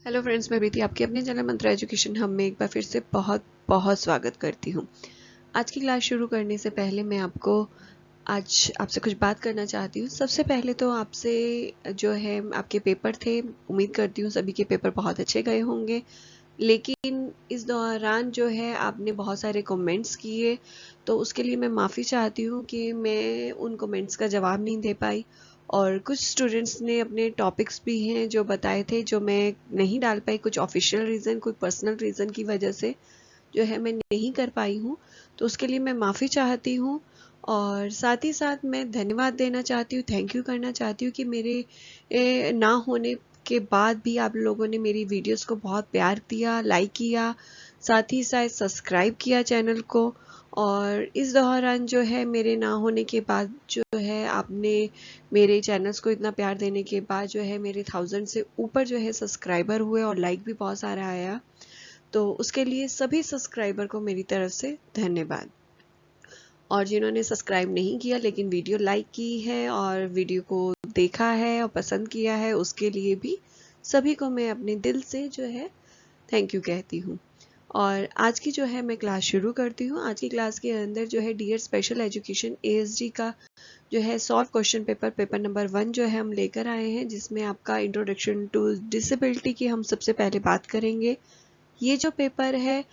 Hello friends, मैं प्रीति आपके अपने चैनल मंत्रा एजुकेशन हम में एक बार फिर से बहुत बहुत स्वागत करती हूँ। आज की क्लास शुरू करने से पहले मैं आज आपसे कुछ बात करना चाहती हूँ। सबसे पहले तो आपसे जो है आपके पेपर थे, उम्मीद करती हूँ सभी के पेपर बहुत अच्छे गए होंगे। लेकिन इस दौरान जो है आपने बहुत सारे कमेंट्स किए, तो उसके लिए मैं माफ़ी चाहती हूँ कि मैं उन कमेंट्स का जवाब नहीं दे पाई। और कुछ स्टूडेंट्स ने अपने टॉपिक्स भी हैं जो बताए थे, जो मैं नहीं डाल पाई, कुछ ऑफिशियल रीज़न, कोई पर्सनल रीज़न की वजह से जो है मैं नहीं कर पाई हूँ। तो उसके लिए मैं माफ़ी चाहती हूँ। और साथ ही साथ मैं धन्यवाद देना चाहती हूँ, थैंक यू करना चाहती हूँ कि मेरे ना होने के बाद भी आप लोगों ने मेरी वीडियोस को बहुत प्यार दिया, लाइक किया, साथ ही साथ सब्सक्राइब किया चैनल को। और इस दौरान जो है मेरे ना होने के बाद जो है आपने मेरे चैनल्स को इतना प्यार देने के बाद जो है मेरे 1000 से ऊपर जो है सब्सक्राइबर हुए और लाइक भी बहुत सारा आया। तो उसके लिए सभी सब्सक्राइबर को मेरी तरफ से धन्यवाद। और जिन्होंने सब्सक्राइब नहीं किया लेकिन वीडियो लाइक की है और वीडियो को देखा है और पसंद किया है, उसके लिए भी सभी को मैं अपने दिल से जो है थैंक यू कहती हूँ। और आज की जो है मैं क्लास शुरू करती हूँ। आज की क्लास के अंदर जो है डियर स्पेशल एजुकेशन ASD का जो है सॉल्व क्वेश्चन पेपर नंबर 1 जो है हम लेकर आए हैं, जिसमें आपका इंट्रोडक्शन टू डिसेबिलिटी की हम सबसे पहले बात करेंगे। ये जो पेपर है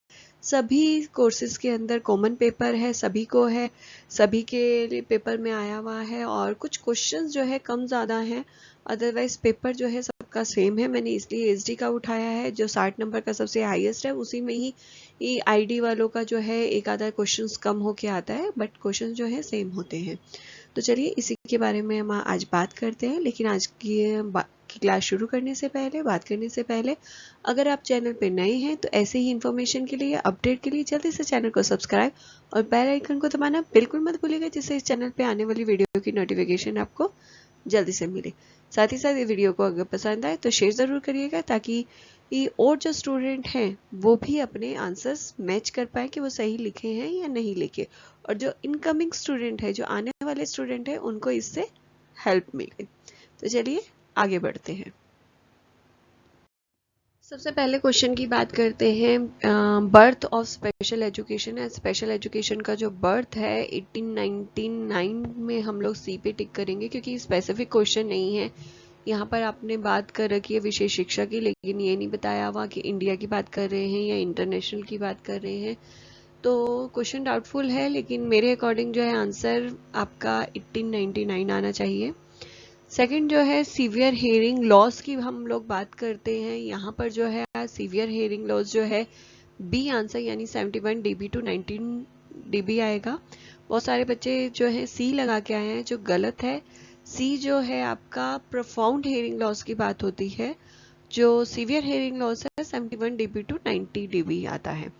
सभी कोर्सेज के अंदर कॉमन पेपर है, सभी को है, सभी के लिए पेपर में आया हुआ है। और कुछ क्वेश्चंस जो है कम ज़्यादा हैं, अदरवाइज पेपर जो है सबका सेम है। मैंने इसलिए SD का उठाया है, जो 60 नंबर का सबसे हाईएस्ट है, उसी में ही ID वालों का जो है एक आधा क्वेश्चंस कम होके आता है, बट क्वेश्चन जो है सेम होते हैं। तो चलिए इसी के बारे में हम आज बात करते हैं। लेकिन आज की क्लास शुरू करने से पहले, बात करने से पहले, अगर आप चैनल पे नए हैं तो ऐसे ही इन्फॉर्मेशन के लिए, अपडेट के लिए जल्दी से चैनल को सब्सक्राइब और बेल आइकन को दबाना बिल्कुल मत भूलिएगा, जिससे इस चैनल पे आने वाली वीडियो की नोटिफिकेशन आपको जल्दी से मिले। साथ ही साथ ये वीडियो को अगर पसंद आए तो शेयर ज़रूर करिएगा, ताकि ये और जो स्टूडेंट हैं वो भी अपने आंसर्स मैच कर पाए कि वो सही लिखे हैं या नहीं लिखे, और जो इनकमिंग स्टूडेंट है, जो आने वाले स्टूडेंट है, उनको इससे हेल्प मिले। तो चलिए आगे बढ़ते हैं। सबसे पहले क्वेश्चन की बात करते हैं। बर्थ ऑफ स्पेशल एजुकेशन है। स्पेशल एजुकेशन का जो बर्थ है 1899 में हम लोग C पे टिक करेंगे, क्योंकि स्पेसिफिक क्वेश्चन नहीं है। यहाँ पर आपने बात कर रखी है विशेष शिक्षा की, लेकिन ये नहीं बताया हुआ कि इंडिया की बात कर रहे हैं या इंटरनेशनल की बात कर रहे हैं। तो क्वेश्चन डाउटफुल है, लेकिन मेरे अकॉर्डिंग जो है आंसर आपका 1899 आना चाहिए। सेकंड जो है सीवियर हेयरिंग लॉस की हम लोग बात करते हैं। यहाँ पर जो है सीवियर हेयरिंग लॉस जो है बी आंसर, यानी 71 dB टू 19 dB आएगा। बहुत सारे बच्चे जो है C लगा के आए हैं, जो गलत है। C जो है आपका प्रोफाउंड हेयरिंग लॉस की बात होती है। जो सीवियर हेयरिंग लॉस है 71 dB टू 90 dB आता है।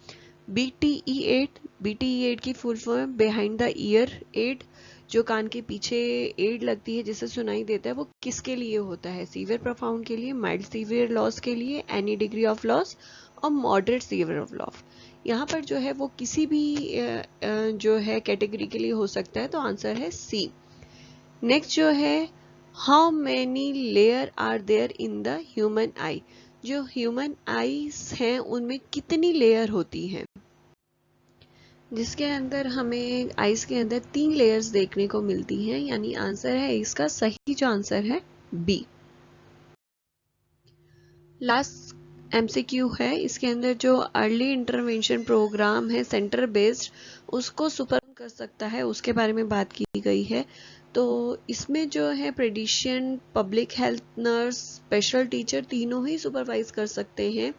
BTE8 की full form behind the ear aid, जो कान के पीछे एड लगती है जिससे सुनाई देता है, वो किसके लिए होता है? सीवियर प्रोफाउंड के लिए, माइल्ड सीवियर लॉस के लिए, एनी डिग्री ऑफ लॉस, और मॉडरेट सीवियर ऑफ लॉस। यहाँ पर जो है वो किसी भी जो है कैटेगरी के लिए हो सकता है, तो आंसर है C। नेक्स्ट जो है how many layer are there in the human eye. जो ह्यूमन आईज हैं उनमें कितनी लेयर होती हैं? जिसके अंदर हमें आइस के अंदर 3 लेयर्स देखने को मिलती हैं, यानी आंसर है इसका सही, जो आंसर है B। लास्ट MCQ है। इसके अंदर जो अर्ली इंटरवेंशन प्रोग्राम है सेंटर बेस्ड, उसको सुपर कर सकता है, उसके बारे में बात की गई है। तो इसमें जो है paediatrician, public health nurse, special teacher, तीनों ही सुपरवाइज कर सकते हैं।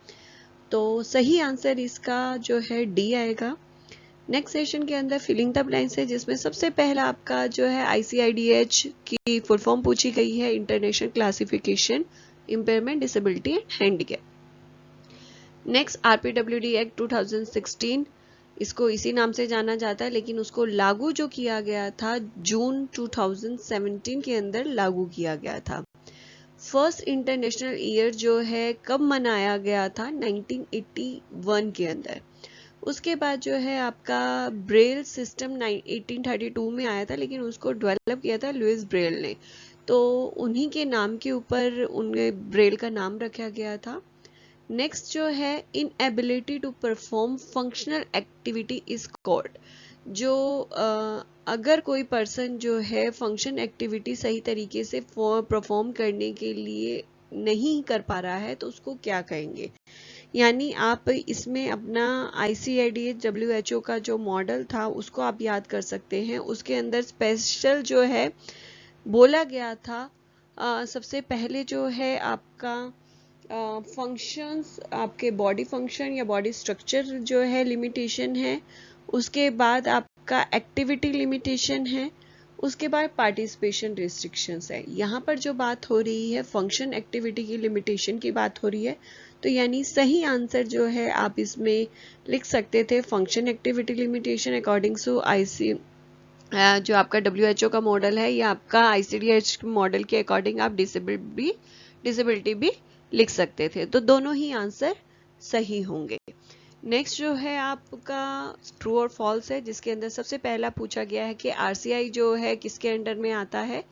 तो सही आंसर इसका जो है D आएगा। नेक्स्ट सेशन के अंदर फिलिंग द ब्लैंक्स है, जिसमें सबसे पहला आपका जो है ICIDH की फुल फॉर्म पूछी गई है, international classification impairment disability and handicap. Next RPWD act 2016, इसको इसी नाम से जाना जाता है, लेकिन उसको लागू जो किया गया था जून 2017 के अंदर लागू किया गया था। फर्स्ट इंटरनेशनल ईयर जो है कब मनाया गया था? 1981 के अंदर। उसके बाद जो है आपका ब्रेल सिस्टम 1832 में आया था, लेकिन उसको डेवलप किया था लुइस ब्रेल ने। तो उन्हीं के नाम के ऊपर उनके ब्रेल का नाम रखा गया था। नेक्स्ट जो है inability to perform functional activity is called, जो अगर कोई पर्सन जो है फंक्शन एक्टिविटी सही तरीके से परफॉर्म करने के लिए नहीं कर पा रहा है तो उसको क्या कहेंगे। यानी आप इसमें अपना ICIDH WHO का जो मॉडल था उसको आप याद कर सकते हैं। उसके अंदर स्पेशल जो है बोला गया था सबसे पहले जो है आपका फंक्शंस, आपके बॉडी फंक्शन या बॉडी स्ट्रक्चर जो है लिमिटेशन है, उसके बाद आपका एक्टिविटी लिमिटेशन है, उसके बाद पार्टिसिपेशन रिस्ट्रिक्शंस है। यहाँ पर जो बात हो रही है फंक्शन एक्टिविटी की लिमिटेशन की बात हो रही है, तो यानी सही आंसर जो है आप इसमें लिख सकते थे function activity limitation according to IC जो आपका WHO का मॉडल है या आपका ICDH मॉडल के अकॉर्डिंग आप डिसेबिलिटी भी लिख सकते थे, तो दोनों ही आंसर सही होंगे। नेक्स्ट जो है आपका ट्रू और फॉल्स है, जिसके अंदर सबसे पहला पूछा गया है कि RCI जो है किसके अंडर में आता है,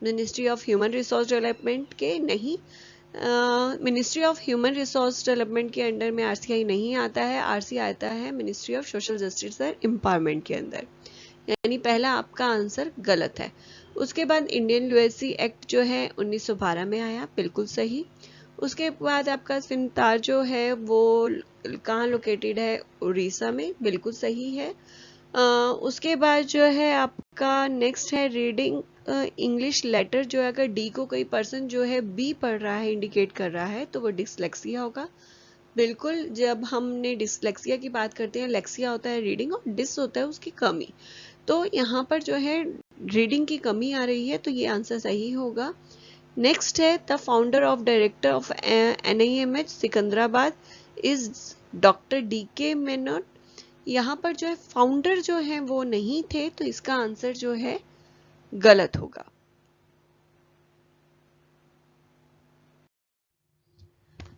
ministry of human resource development के नहीं, ministry of human resource development के अंडर में RCI नहीं आता है, RCI आता है ministry of social justice and empowerment के अंदर, यानी पहला आपका आंसर गलत है। उसके बाद इंडियन लिटरेसी एक्ट जो है 1912 में आया, बिल्कुल सही। उसके बाद आपका सिंतार जो है वो कहाँ लोकेटेड है, उड़ीसा में, बिल्कुल सही है। उसके बाद जो है आपका नेक्स्ट है रीडिंग इंग्लिश लेटर, जो है अगर डी को कोई पर्सन जो है बी पढ़ रहा है इंडिकेट कर रहा है तो वो डिसलेक्सिया होगा, बिल्कुल। जब हमने डिसलेक्सिया की बात करते हैं, लेक्सिया होता है रीडिंग और डिस होता है उसकी कमी, तो यहाँ पर जो है रीडिंग की कमी आ रही है, तो ये आंसर सही होगा। नेक्स्ट है the founder of director of NIMH Secunderabad is doctor DK Menon. यहाँ पर जो है फाउंडर जो है वो नहीं थे, तो इसका आंसर जो है गलत होगा।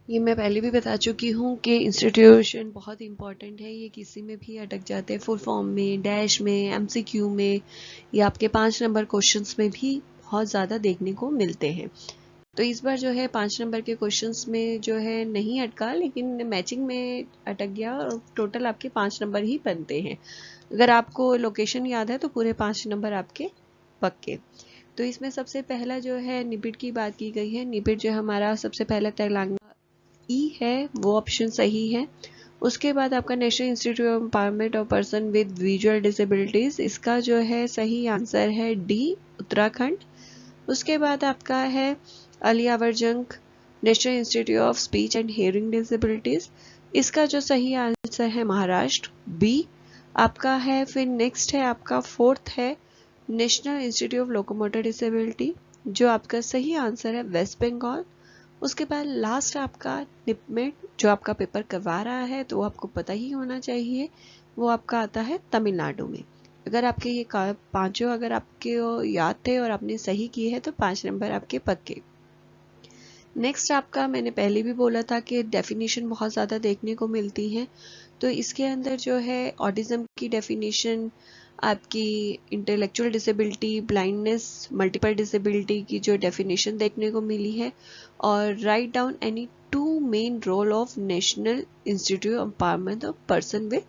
ये मैं पहले भी बता चुकी हूँ कि इंस्टीट्यूशन बहुत इंपॉर्टेंट है, ये किसी में भी अटक जाते हैं, फुल फॉर्म में, डैश में, MCQ में, या आपके 5 नंबर क्वेश्चंस में भी बहुत ज़्यादा देखने को मिलते हैं। तो इस बार जो है 5 नंबर के क्वेश्चंस में जो है नहीं अटका, लेकिन मैचिंग में अटक गया और टोटल आपके 5 नंबर ही बनते हैं। अगर आपको लोकेशन याद है तो पूरे 5 नंबर आपके पक्के। तो इसमें सबसे पहला जो है निबिड की बात की गई है। निबिड जो हमारा सबसे पहला तेलंगाना ई है, वो ऑप्शन सही है। उसके बाद आपका national institute of empowerment of person with visual disabilities, इसका जो है सही आंसर है डी, उत्तराखंड। उसके बाद आपका है अलियावर जंग national institute of speech and hearing disabilities, इसका जो सही आंसर है महाराष्ट्र, बी आपका है। फिर नेक्स्ट है आपका फोर्थ है national institute of locomotor disability, जो आपका सही आंसर है वेस्ट बंगाल। उसके बाद लास्ट आपका निपमेट, जो आपका पेपर करवा रहा है तो वो आपको पता ही होना चाहिए, वो आपका आता है तमिलनाडु में। अगर आपके ये पांचों अगर आपके याद थे और आपने सही किए हैं तो 5 नंबर आपके पक्के। नेक्स्ट आपका मैंने पहले भी बोला था कि डेफिनेशन बहुत ज़्यादा देखने को मिलती है, तो इसके अंदर जो है ऑटिज्म की डेफिनेशन, आपकी intellectual disability, blindness, multiple disability की जो डेफिनेशन देखने को मिली है, और write down any 2 main role of national institute of empowerment of person with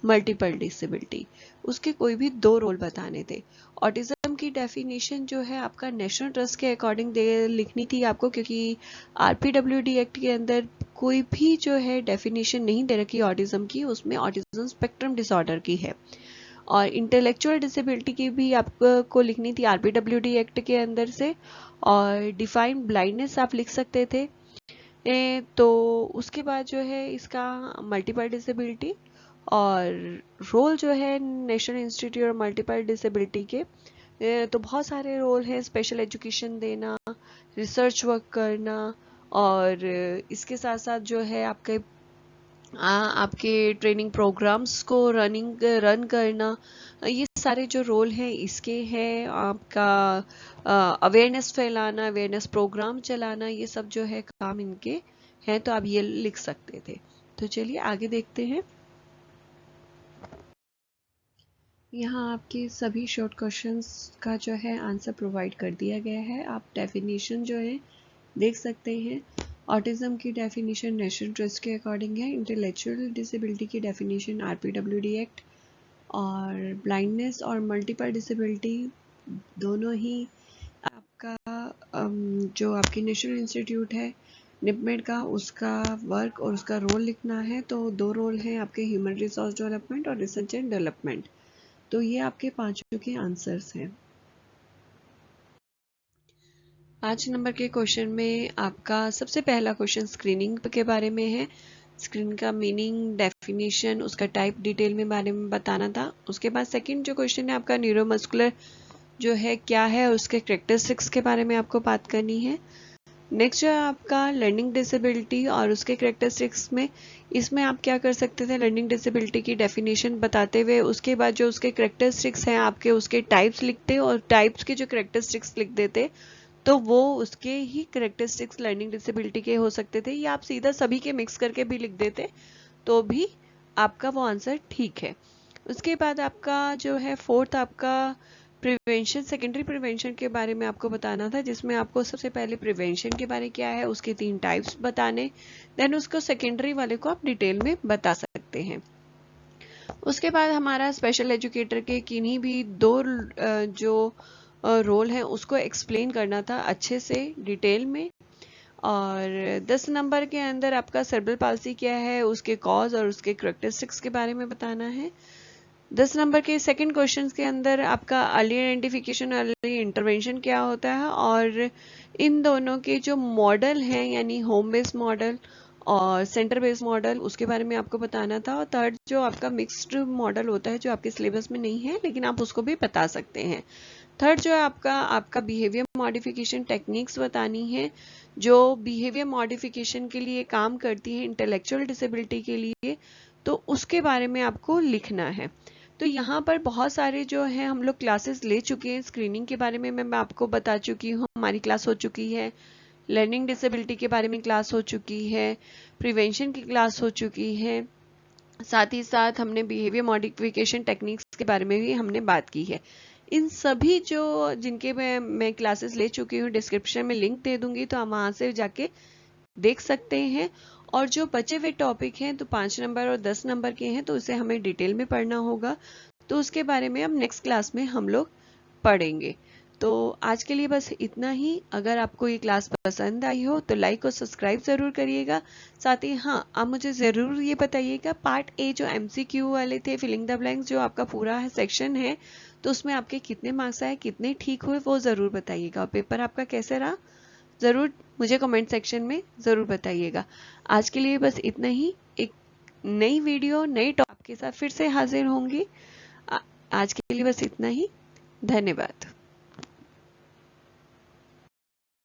multiple disability, उसके कोई भी 2 रोल बताने थे। ऑटिज्म की डेफिनेशन जो है आपका नेशनल ट्रस्ट के अकॉर्डिंग लिखनी थी आपको, क्योंकि RPWD एक्ट के अंदर कोई भी जो है डेफिनेशन नहीं दे रखी ऑटिज्म की, उसमें ऑटिज्म स्पेक्ट्रम डिसऑर्डर की है। और इंटेलेक्चुअल डिसेबिलिटी की भी आपको लिखनी थी RPWD एक्ट के अंदर से, और डिफाइंड ब्लाइंडनेस आप लिख सकते थे। तो उसके बाद जो है इसका मल्टीपल डिसेबिलिटी, और रोल जो है national institute of multiple disability के, तो बहुत सारे रोल हैं, स्पेशल एजुकेशन देना, रिसर्च वर्क करना, और इसके साथ साथ जो है आपके ट्रेनिंग प्रोग्राम्स को रन करना, ये सारे जो रोल हैं इसके हैं। आपका अवेयरनेस फैलाना, अवेयरनेस प्रोग्राम चलाना, ये सब जो है काम इनके हैं, तो आप ये लिख सकते थे। तो चलिए आगे देखते हैं। यहाँ आपके सभी शॉर्ट क्वेश्चंस का जो है आंसर प्रोवाइड कर दिया गया है। आप डेफिनेशन जो है देख सकते हैं, ऑटिज्म की डेफिनेशन नेशनल ट्रस्ट के अकॉर्डिंग है। इंटेलेक्चुअल डिसेबिलिटी की डेफिनेशन RPWD एक्ट, और ब्लाइंडनेस और मल्टीपल डिसेबिलिटी दोनों ही आपका जो आपकी नेशनल इंस्टीट्यूट है निपमेड का, उसका वर्क और उसका रोल लिखना है। तो 2 रोल हैं आपके, ह्यूमन रिसोर्स डेवलपमेंट और रिसर्च एंड डेवलपमेंट। तो ये आपके 5 के आंसर्स हैं। 5 नंबर के क्वेश्चन में आपका सबसे पहला क्वेश्चन स्क्रीनिंग के बारे में है। स्क्रीनिंग का मीनिंग, डेफिनेशन, उसका टाइप डिटेल में बारे में बताना था। उसके बाद सेकंड जो क्वेश्चन है आपका न्यूरोमस्कुलर जो है क्या है, उसके कैरेक्टरिस्टिक्स के बारे में आपको बात करनी है। नेक्स्ट जो है आपका लर्निंग डिसेबिलिटी और उसके कैरेक्टरिस्टिक्स में, इसमें आप क्या कर सकते थे, लर्निंग डिसेबिलिटी की डेफिनेशन बताते हुए उसके बाद जो उसके कैरेक्टरिस्टिक्स हैं आपके, उसके टाइप्स लिखते और टाइप्स के जो कैरेक्टरिस्टिक्स लिख देते, तो वो उसके ही कैरेक्टरिस्टिक्स लर्निंग डिसेबिलिटी के हो सकते थे, या आप सीधा सभी के मिक्स करके भी लिख देते तो भी आपका वो आंसर ठीक है। उसके बाद आपका जो है फोर्थ आपका प्रिवेंशन, सेकेंडरी प्रिवेंशन के बारे में आपको बताना था, जिसमें आपको सबसे पहले प्रिवेंशन के बारे क्या है, उसके 3 टाइप्स बताने, देन उसको सेकेंडरी वाले को आप डिटेल में बता सकते हैं। उसके बाद हमारा स्पेशल एजुकेटर के किन्हीं भी 2 जो रोल है उसको एक्सप्लेन करना था अच्छे से डिटेल में। और 10 नंबर के अंदर आपका सेरेब्रल पाल्सी क्या है, उसके कॉज और उसके कैरेक्टरिस्टिक्स के बारे में बताना है। 10 नंबर के सेकंड क्वेश्चन के अंदर आपका अर्ली आइडेंटिफिकेशन, अर्ली इंटरवेंशन क्या होता है, और इन दोनों के जो मॉडल हैं यानी होम बेस्ड मॉडल और सेंटर बेस्ड मॉडल, उसके बारे में आपको बताना था। और थर्ड जो आपका मिक्स्ड मॉडल होता है जो आपके सिलेबस में नहीं है लेकिन आप उसको भी बता सकते हैं। थर्ड जो है आपका बिहेवियर मॉडिफिकेशन टेक्निक्स बतानी है, जो बिहेवियर मॉडिफिकेशन के लिए काम करती है इंटेलेक्चुअल डिसेबिलिटी के लिए, तो उसके बारे में आपको लिखना है। तो यहाँ पर बहुत सारे जो हैं हम लोग क्लासेस ले चुके हैं। स्क्रीनिंग के बारे में मैं आपको बता चुकी हूँ, हमारी क्लास हो चुकी है। लर्निंग डिसेबिलिटी के बारे में क्लास हो चुकी है, प्रिवेंशन की क्लास हो चुकी है, साथ ही साथ हमने बिहेवियर मॉडिफिकेशन टेक्निक्स के बारे में भी हमने बात की है। इन सभी जो जिनके मैं क्लासेस ले चुकी हूँ डिस्क्रिप्शन में लिंक दे दूंगी, तो आप वहाँ से जाके देख सकते हैं। और जो बचे हुए टॉपिक हैं तो 5 नंबर और 10 नंबर के हैं, तो उसे हमें डिटेल में पढ़ना होगा, तो उसके बारे में अब नेक्स्ट क्लास में हम लोग पढ़ेंगे। तो आज के लिए बस इतना ही। अगर आपको ये क्लास पसंद आई हो तो लाइक और सब्सक्राइब ज़रूर करिएगा। साथ ही हाँ, आप मुझे ज़रूर ये बताइएगा, पार्ट ए जो MCQ वाले थे, फिलिंग द ब्लैंक्स, जो आपका पूरा है सेक्शन है, तो उसमें आपके कितने मार्क्स आए, कितने ठीक हुए, वो ज़रूर बताइएगा। और पेपर आपका कैसे रहा ज़रूर मुझे कमेंट सेक्शन में ज़रूर बताइएगा। आज के लिए बस इतना ही। एक नई वीडियो नई टॉपिक के साथ फिर से हाजिर होंगी। आज के लिए बस इतना ही। धन्यवाद।